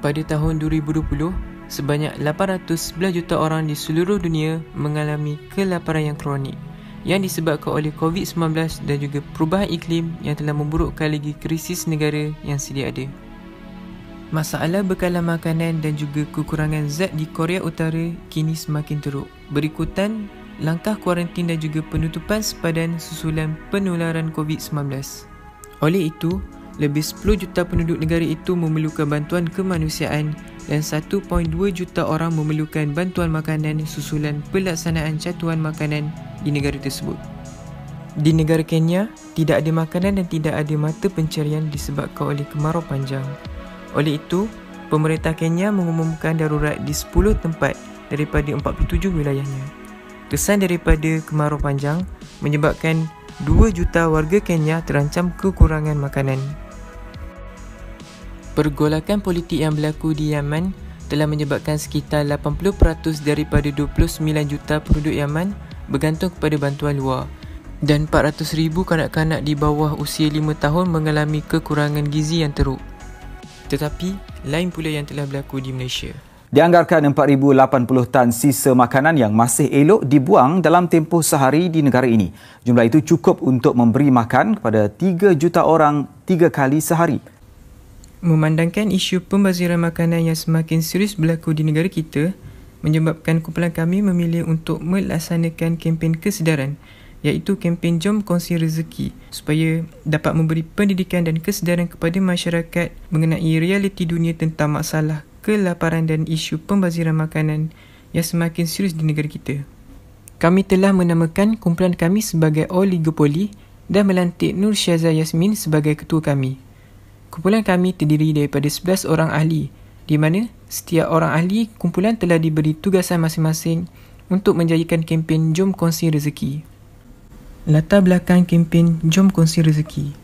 Pada tahun 2020, sebanyak 811 juta orang di seluruh dunia mengalami kelaparan yang kronik yang disebabkan oleh COVID-19 dan juga perubahan iklim yang telah memburukkan lagi krisis negara yang sedia ada. Masalah bekalan makanan dan juga kekurangan zat di Korea Utara kini semakin teruk. Berikutan langkah kuarantin dan juga penutupan sepadan susulan penularan COVID-19. Oleh itu, lebih 10 juta penduduk negara itu memerlukan bantuan kemanusiaan dan 1.2 juta orang memerlukan bantuan makanan susulan pelaksanaan catuan makanan di negara tersebut. Di negara Kenya, tidak ada makanan dan tidak ada mata pencarian disebabkan oleh kemarau panjang. Oleh itu, pemerintah Kenya mengumumkan darurat di 10 tempat daripada 47 wilayahnya. Kesan daripada kemarau panjang menyebabkan 2 juta warga Kenya terancam kekurangan makanan. Pergolakan politik yang berlaku di Yaman telah menyebabkan sekitar 80% daripada 29 juta penduduk Yaman bergantung kepada bantuan luar dan 400,000 kanak-kanak di bawah usia 5 tahun mengalami kekurangan gizi yang teruk. Tetapi, lain pula yang telah berlaku di Malaysia. Dianggarkan 4,080 tan sisa makanan yang masih elok dibuang dalam tempoh sehari di negara ini. Jumlah itu cukup untuk memberi makan kepada 3 juta orang 3 kali sehari. Memandangkan isu pembaziran makanan yang semakin serius berlaku di negara kita, menyebabkan kumpulan kami memilih untuk melaksanakan kempen kesedaran, iaitu kempen Jom Kongsi Rezeki, supaya dapat memberi pendidikan dan kesedaran kepada masyarakat mengenai realiti dunia tentang masalah kelaparan dan isu pembaziran makanan yang semakin serius di negara kita. Kami telah menamakan kumpulan kami sebagai Oligopoli dan melantik Nur Syaza Yasmin sebagai ketua kami. Kumpulan kami terdiri daripada 11 orang ahli, di mana setiap orang ahli kumpulan telah diberi tugasan masing-masing untuk menjayakan kempen Jom Kongsi Rezeki. Latar belakang kempen Jom Kongsi Rezeki.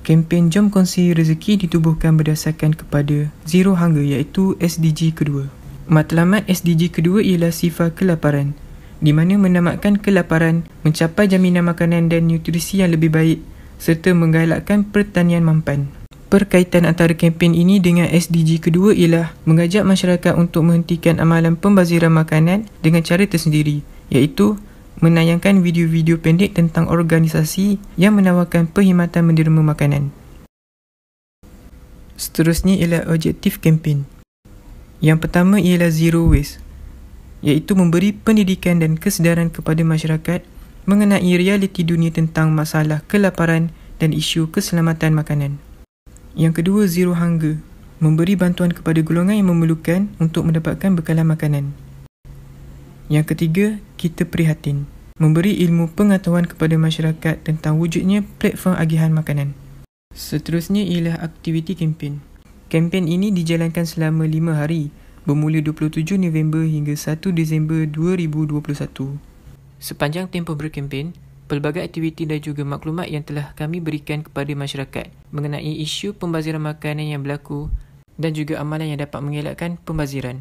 Kempen Jom Kongsi Rezeki ditubuhkan berdasarkan kepada Zero Hunger, iaitu SDG kedua. Matlamat SDG kedua ialah sifar kelaparan, di mana menamatkan kelaparan, mencapai jaminan makanan dan nutrisi yang lebih baik serta menggalakkan pertanian mampan. Perkaitan antara kempen ini dengan SDG kedua ialah mengajak masyarakat untuk menghentikan amalan pembaziran makanan dengan cara tersendiri, iaitu menayangkan video-video pendek tentang organisasi yang menawarkan perkhidmatan menderma makanan. Seterusnya ialah objektif kempen. Yang pertama ialah Zero Waste, iaitu memberi pendidikan dan kesedaran kepada masyarakat mengenai realiti dunia tentang masalah kelaparan dan isu keselamatan makanan. Yang kedua, Zero Hunger, memberi bantuan kepada golongan yang memerlukan untuk mendapatkan bekalan makanan. Yang ketiga, Kita Prihatin, memberi ilmu pengetahuan kepada masyarakat tentang wujudnya platform agihan makanan. Seterusnya ialah aktiviti kempen. Kempen ini dijalankan selama 5 hari, bermula 27 November hingga 1 Disember 2021. Sepanjang tempoh berkempen, pelbagai aktiviti dan juga maklumat yang telah kami berikan kepada masyarakat mengenai isu pembaziran makanan yang berlaku dan juga amalan yang dapat mengelakkan pembaziran.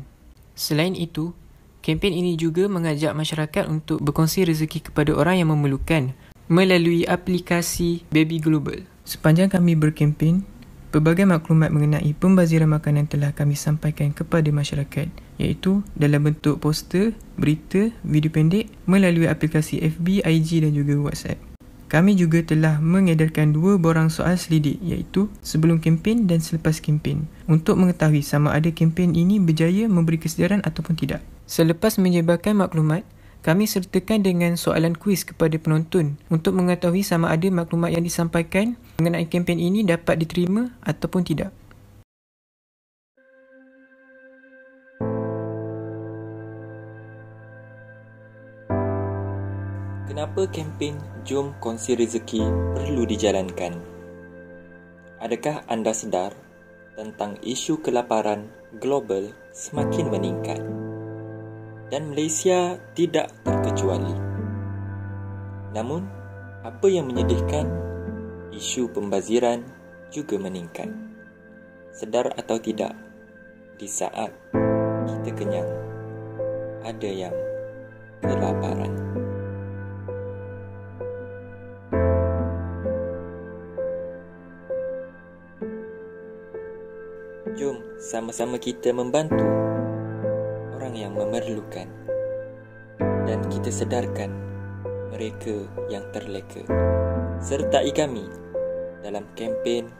Selain itu, kempen ini juga mengajak masyarakat untuk berkongsi rezeki kepada orang yang memerlukan melalui aplikasi Baby Global. Sepanjang kami berkempen, pelbagai maklumat mengenai pembaziran makanan telah kami sampaikan kepada masyarakat, iaitu dalam bentuk poster, berita, video pendek melalui aplikasi FB, IG dan juga WhatsApp. Kami juga telah mengedarkan 2 borang soal selidik, iaitu sebelum kempen dan selepas kempen, untuk mengetahui sama ada kempen ini berjaya memberi kesedaran ataupun tidak. Selepas menyebarkan maklumat, kami sertakan dengan soalan kuis kepada penonton untuk mengetahui sama ada maklumat yang disampaikan mengenai kempen ini dapat diterima ataupun tidak. Kenapa kempen Jom Kongsi Rezeki perlu dijalankan? Adakah anda sedar tentang isu kelaparan global semakin meningkat? Dan Malaysia tidak terkecuali. Namun, apa yang menyedihkan, isu pembaziran juga meningkat. Sedar atau tidak, di saat kita kenyang, ada yang kelaparan. Jom sama-sama kita membantu orang yang memerlukan dan kita sedarkan mereka yang terleka. Sertai kami dalam kempen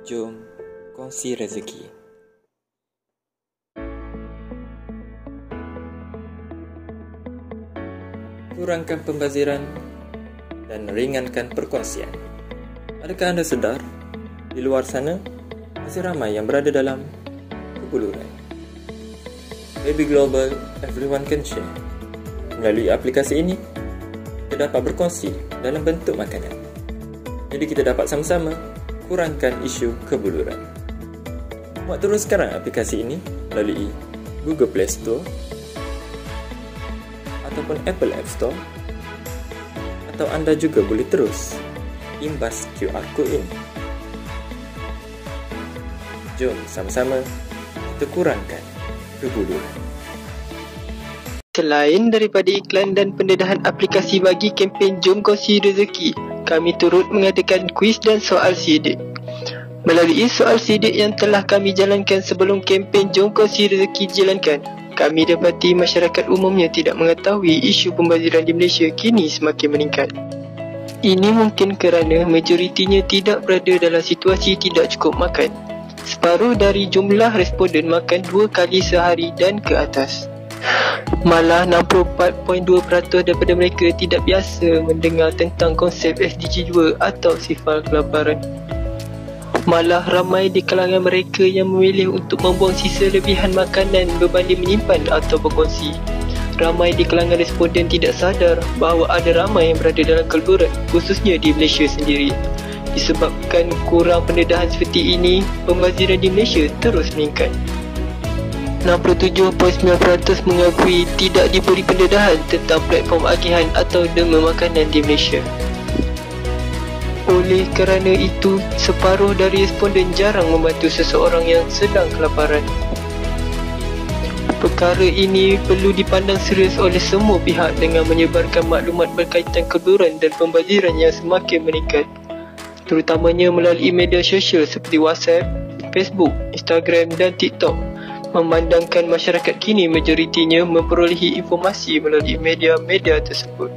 Jom Kongsi Rezeki. Kurangkan pembaziran dan ringankan perkongsian. Adakah anda sedar, di luar sana masih ramai yang berada dalam kebuluran? Baby Global, everyone can share. Melalui aplikasi ini, kita dapat berkongsi dalam bentuk makanan. Jadi kita dapat sama-sama kurangkan isu kebuluran. Muat terus sekarang aplikasi ini melalui Google Play Store ataupun Apple App Store, atau anda juga boleh terus imbas QR Code ini. Jom sama-sama kita kurangkan kebuluran. Selain daripada iklan dan pendedahan aplikasi bagi kempen Jom Kongsi Rezeki, kami turut mengadakan kuis dan soal sidik. Melalui soal sidik yang telah kami jalankan sebelum kempen Jom Kongsi Rezeki dijalankan, kami dapati masyarakat umumnya tidak mengetahui isu pembaziran di Malaysia kini semakin meningkat. Ini mungkin kerana majoritinya tidak berada dalam situasi tidak cukup makan. Separuh dari jumlah responden makan 2 kali sehari dan ke atas. Malah 64.2% daripada mereka tidak biasa mendengar tentang konsep SDG 2 atau sifar kelaparan. Malah ramai di kalangan mereka yang memilih untuk membuang sisa lebihan makanan berbanding menyimpan atau berkongsi. Ramai di kalangan responden tidak sadar bahawa ada ramai yang berada dalam kebuluran, khususnya di Malaysia sendiri. Disebabkan kurang pendedahan seperti ini, pembaziran di Malaysia terus meningkat. 67.9% mengakui tidak diberi pendedahan tentang platform agihan atau derma makanan di Malaysia. Oleh kerana itu, separuh dari responden jarang membantu seseorang yang sedang kelaparan. Perkara ini perlu dipandang serius oleh semua pihak dengan menyebarkan maklumat berkaitan kebuluran dan pembaziran yang semakin meningkat, terutamanya melalui media sosial seperti WhatsApp, Facebook, Instagram dan TikTok. Memandangkan masyarakat kini majoritinya memperolehi informasi melalui media-media tersebut.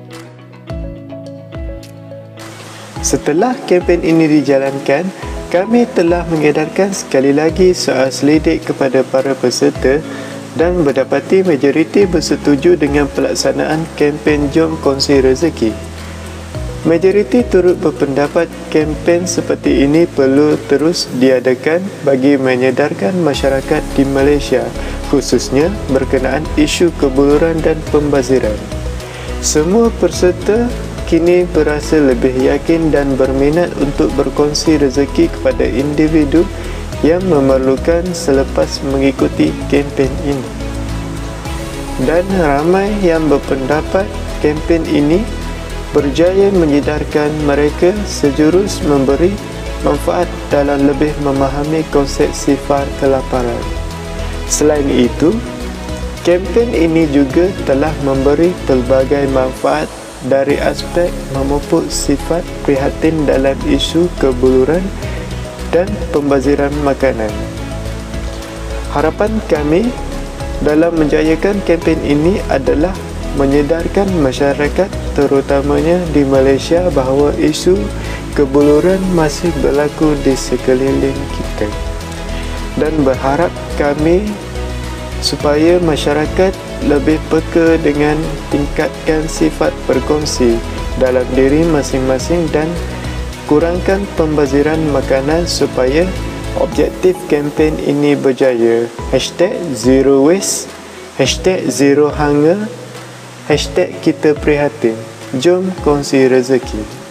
Setelah kempen ini dijalankan, kami telah mengedarkan sekali lagi soal selidik kepada para peserta dan berdapati majoriti bersetuju dengan pelaksanaan kempen Jom Kongsi Rezeki. Majoriti turut berpendapat kempen seperti ini perlu terus diadakan bagi menyedarkan masyarakat di Malaysia, khususnya berkenaan isu kebuluran dan pembaziran. Semua peserta kini berasa lebih yakin dan berminat untuk berkongsi rezeki kepada individu yang memerlukan selepas mengikuti kempen ini. Dan ramai yang berpendapat kempen ini berjaya menyedarkan mereka sejurus memberi manfaat dalam lebih memahami konsep sifar kelaparan. Selain itu, kempen ini juga telah memberi pelbagai manfaat dari aspek memupuk sifat prihatin dalam isu kebuluran dan pembaziran makanan. Harapan kami dalam menjayakan kempen ini adalah menyedarkan masyarakat terutamanya di Malaysia bahawa isu kebuluran masih berlaku di sekeliling kita, dan berharap kami supaya masyarakat lebih peka dengan tingkatkan sifat berkongsi dalam diri masing-masing dan kurangkan pembaziran makanan supaya objektif kempen ini berjaya. #ZeroWaste, #ZeroHunger, #kita prihatin. Jom kongsi rezeki.